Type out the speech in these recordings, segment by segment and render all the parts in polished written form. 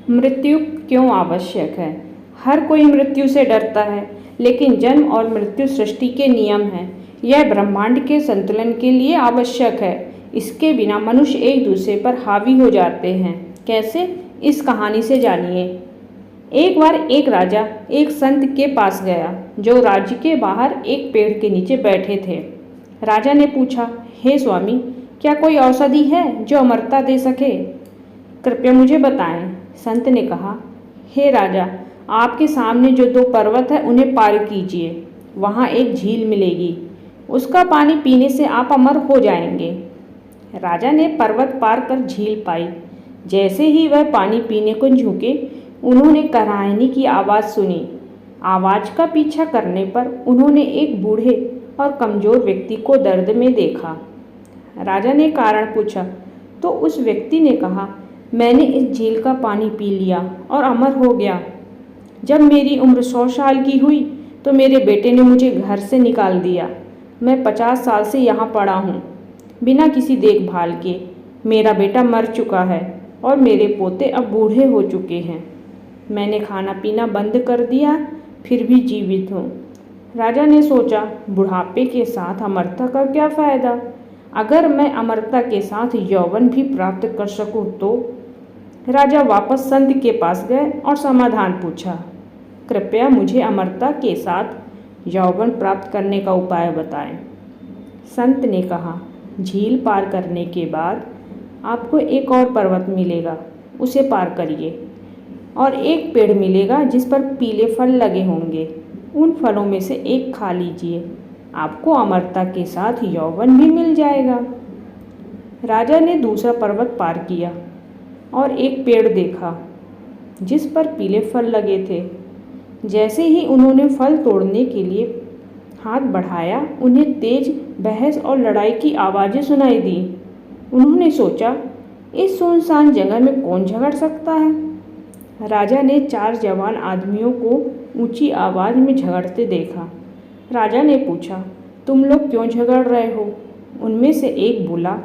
मृत्यु क्यों आवश्यक है? हर कोई मृत्यु से डरता है, लेकिन जन्म और मृत्यु सृष्टि के नियम हैं। यह ब्रह्मांड के संतुलन के लिए आवश्यक है। इसके बिना मनुष्य एक दूसरे पर हावी हो जाते हैं। कैसे? इस कहानी से जानिए। एक बार एक राजा एक संत के पास गया, जो राज्य के बाहर एक पेड़ के नीचे बैठे थे। राजा ने पूछा, हे स्वामी, क्या कोई औषधि है जो अमरता दे सके? कृपया मुझे बताएं। संत ने कहा, हे राजा, आपके सामने जो 2 पर्वत है उन्हें पार कीजिए। वहाँ एक झील मिलेगी। उसका पानी पीने से आप अमर हो जाएंगे। राजा ने पर्वत पार कर झील पाई। जैसे ही वह पानी पीने को झुके, उन्होंने कराहनी की आवाज़ सुनी। आवाज़ का पीछा करने पर उन्होंने एक बूढ़े और कमज़ोर व्यक्ति को दर्द में देखा। राजा ने कारण पूछा तो उस व्यक्ति ने कहा, मैंने इस झील का पानी पी लिया और अमर हो गया। जब मेरी उम्र 100 साल की हुई तो मेरे बेटे ने मुझे घर से निकाल दिया। मैं 50 साल से यहाँ पड़ा हूँ, बिना किसी देखभाल के। मेरा बेटा मर चुका है और मेरे पोते अब बूढ़े हो चुके हैं। मैंने खाना पीना बंद कर दिया, फिर भी जीवित हूँ। राजा ने सोचा, बुढ़ापे के साथ अमरता का क्या फ़ायदा? अगर मैं अमरता के साथ यौवन भी प्राप्त कर सकूँ तो? राजा वापस संत के पास गए और समाधान पूछा। कृपया मुझे अमरता के साथ यौवन प्राप्त करने का उपाय बताएं। संत ने कहा, झील पार करने के बाद आपको एक और पर्वत मिलेगा, उसे पार करिए और एक पेड़ मिलेगा जिस पर पीले फल लगे होंगे। उन फलों में से एक खा लीजिए, आपको अमरता के साथ यौवन भी मिल जाएगा। राजा ने दूसरा पर्वत पार किया और एक पेड़ देखा जिस पर पीले फल लगे थे। जैसे ही उन्होंने फल तोड़ने के लिए हाथ बढ़ाया, उन्हें तेज बहस और लड़ाई की आवाज़ें सुनाई दी। उन्होंने सोचा, इस सुनसान जगह में कौन झगड़ सकता है? राजा ने 4 जवान आदमियों को ऊंची आवाज़ में झगड़ते देखा। राजा ने पूछा, तुम लोग क्यों झगड़ रहे हो? उनमें से एक बोला,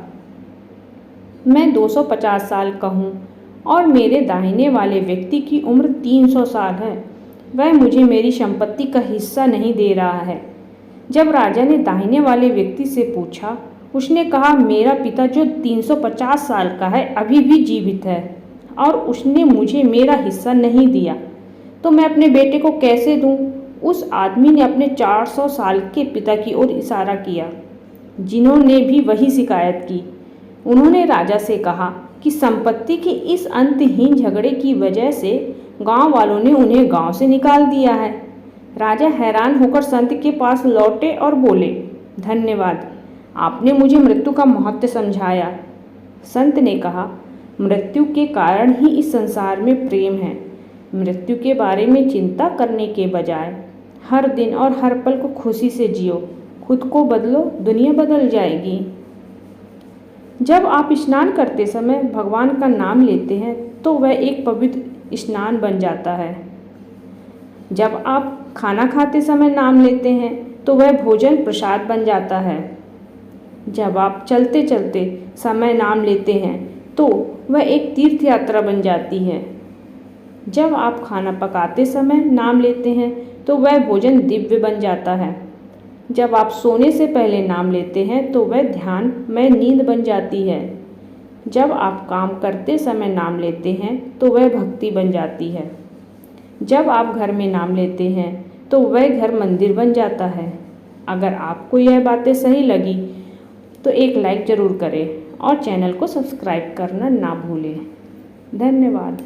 मैं 250 साल का हूँ और मेरे दाहिने वाले व्यक्ति की उम्र 300 साल है। वह मुझे मेरी संपत्ति का हिस्सा नहीं दे रहा है। जब राजा ने दाहिने वाले व्यक्ति से पूछा, उसने कहा, मेरा पिता जो 350 साल का है अभी भी जीवित है और उसने मुझे मेरा हिस्सा नहीं दिया, तो मैं अपने बेटे को कैसे दूं? उस आदमी ने अपने 400 साल के पिता की ओर इशारा किया, जिन्होंने भी वही शिकायत की। उन्होंने राजा से कहा कि संपत्ति के इस अंतहीन झगड़े की वजह से गांव वालों ने उन्हें गांव से निकाल दिया है। राजा हैरान होकर संत के पास लौटे और बोले, धन्यवाद, आपने मुझे मृत्यु का महत्व समझाया। संत ने कहा, मृत्यु के कारण ही इस संसार में प्रेम है। मृत्यु के बारे में चिंता करने के बजाय हर दिन और हर पल को खुशी से जियो। खुद को बदलो, दुनिया बदल जाएगी। जब आप स्नान करते समय भगवान का नाम लेते हैं तो वह एक पवित्र स्नान बन जाता है। जब आप खाना खाते समय नाम लेते हैं तो वह भोजन प्रसाद बन जाता है। जब आप चलते चलते समय नाम लेते हैं तो वह एक तीर्थ यात्रा बन जाती है। जब आप खाना पकाते समय नाम लेते हैं तो वह भोजन दिव्य बन जाता है। जब आप सोने से पहले नाम लेते हैं तो वह ध्यान में नींद बन जाती है। जब आप काम करते समय नाम लेते हैं तो वह भक्ति बन जाती है। जब आप घर में नाम लेते हैं तो वह घर मंदिर बन जाता है। अगर आपको यह बातें सही लगी तो एक लाइक ज़रूर करें और चैनल को सब्सक्राइब करना ना भूलें। धन्यवाद।